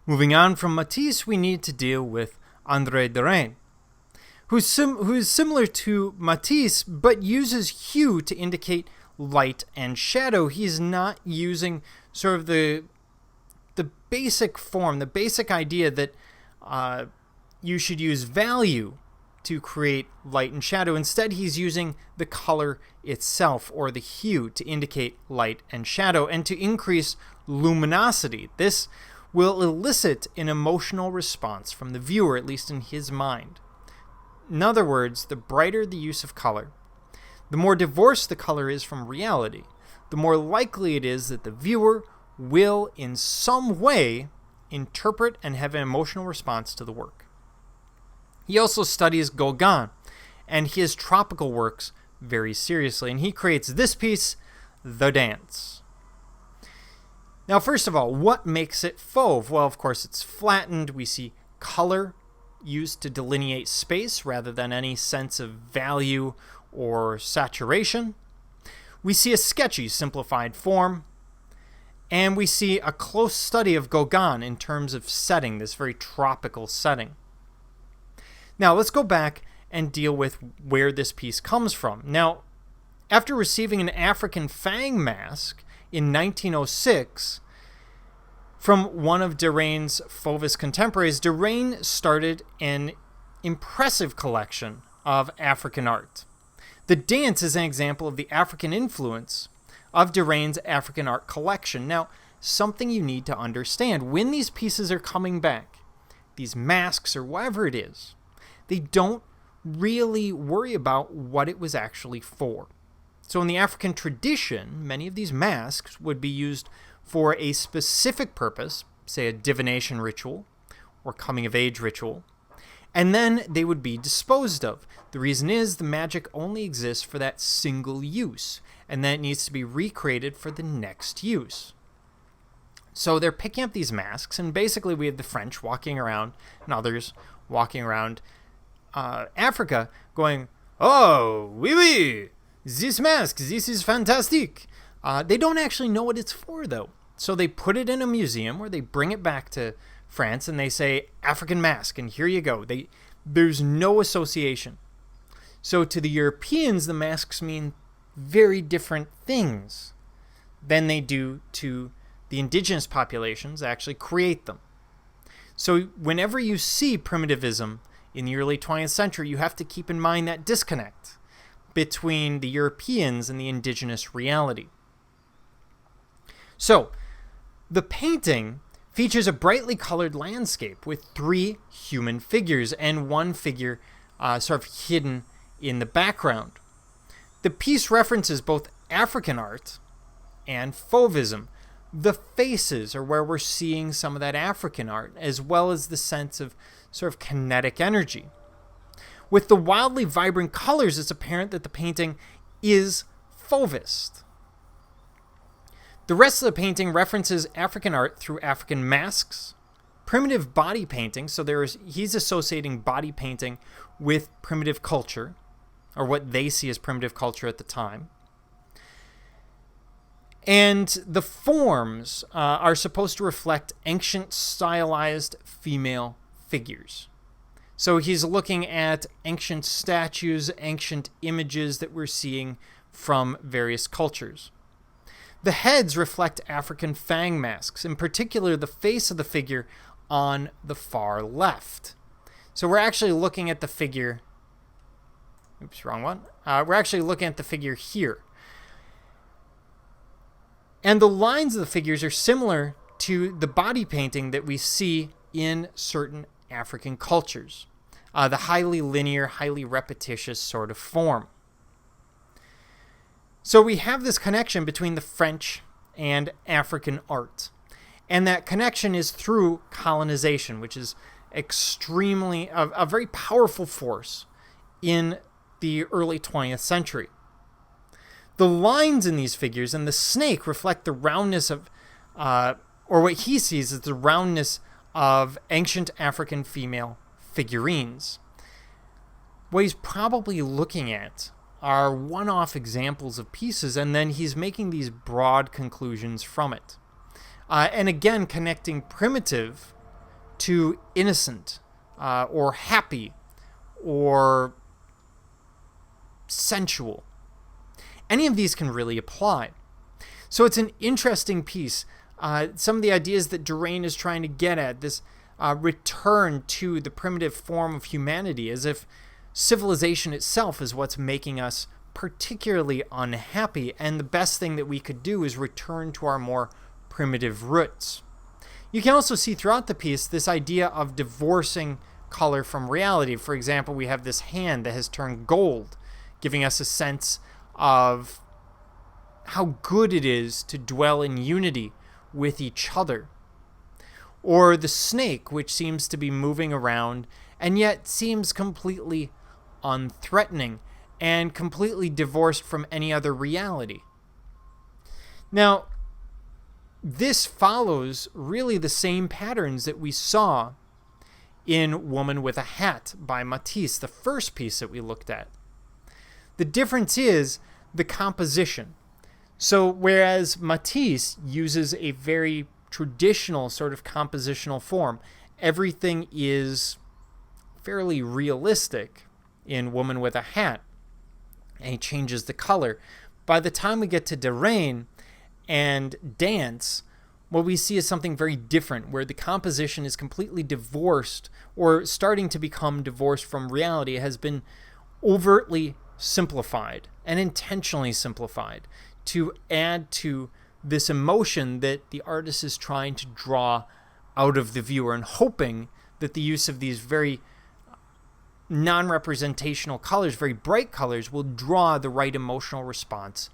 Moving on from Matisse, we need to deal with Andre Derain, who is similar to Matisse but uses hue to indicate light and shadow. He's not using sort of the basic form, the basic idea that you should use value to create light and shadow. Instead, he's using the color itself, or the hue, to indicate light and shadow and to increase luminosity. This will elicit an emotional response from the viewer, at least in his mind. In other words, the brighter the use of color, the more divorced the color is from reality, the more likely it is that the viewer will in some way interpret and have an emotional response to the work. He also studies Gauguin and his tropical works very seriously, and he creates this piece, The Dance. Now, first of all, what makes it fauve? Well, of course, it's flattened. We see color used to delineate space rather than any sense of value or saturation. We see a sketchy, simplified form. And we see a close study of Gauguin in terms of setting, this very tropical setting. Now, let's go back and deal with where this piece comes from. Now, after receiving an African fang mask in 1906 from one of Derain's Fauvist contemporaries, Derain started an impressive collection of African art. The Dance is an example of the African influence of Derain's African art collection. Now, something you need to understand, when these pieces are coming back, these masks or whatever it is, they don't really worry about what it was actually for. So in the African tradition, many of these masks would be used for a specific purpose, say a divination ritual or coming of age ritual, and then they would be disposed of. The reason is the magic only exists for that single use, and then it needs to be recreated for the next use. So they're picking up these masks, and basically we have the French walking around and others walking around Africa going, "Oh, oui, oui, this mask, this is fantastic." They don't actually know what it's for, though. So they put it in a museum where they bring it back to France and they say, "African mask," and here you go. There's no association. So to the Europeans, the masks mean very different things than they do to the indigenous populations that actually create them. So whenever you see primitivism in the early 20th century, you have to keep in mind that disconnect between the Europeans and the indigenous reality. So the painting features a brightly colored landscape with 3 human figures and one figure sort of hidden in the background. The piece references both African art and Fauvism. The faces are where we're seeing some of that African art, as well as the sense of sort of kinetic energy. With the wildly vibrant colors, it's apparent that the painting is Fauvist. The rest of the painting references African art through African masks, primitive body painting, so he's associating body painting with primitive culture, or what they see as primitive culture at the time. And the forms are supposed to reflect ancient stylized female figures. So he's looking at ancient statues, ancient images that we're seeing from various cultures. The heads reflect African fang masks, in particular the face of the figure on the far left. So we're actually looking at the figure. Oops, wrong one. We're actually looking at the figure here. And the lines of the figures are similar to the body painting that we see in certain African cultures. The highly linear, highly repetitious sort of form. So we have this connection between the French and African art. And that connection is through colonization, which is extremely, a very powerful force in the early 20th century. The lines in these figures and the snake reflect the roundness of, or what he sees as the roundness of ancient African female figurines. What he's probably looking at are one-off examples of pieces, and then he's making these broad conclusions from it. And again, connecting primitive to innocent, or happy, or sensual. Any of these can really apply. So it's an interesting piece. Some of the ideas that Derain is trying to get at, this return to the primitive form of humanity, as if civilization itself is what's making us particularly unhappy, and the best thing that we could do is return to our more primitive roots. You can also see throughout the piece this idea of divorcing color from reality. For example, we have this hand that has turned gold, giving us a sense of how good it is to dwell in unity with each other. Or the snake, which seems to be moving around and yet seems completely unthreatening and completely divorced from any other reality. Now, this follows really the same patterns that we saw in Woman with a Hat by Matisse, the first piece that we looked at. The difference is the composition. So whereas Matisse uses a very traditional sort of compositional form, everything is fairly realistic in Woman with a Hat, and he changes the color. By the time we get to Derain and Dance, what we see is something very different, where the composition is completely divorced, or starting to become divorced from reality. It has been overtly simplified and intentionally simplified to add to this emotion that the artist is trying to draw out of the viewer, and hoping that the use of these very non-representational colors, very bright colors, will draw the right emotional response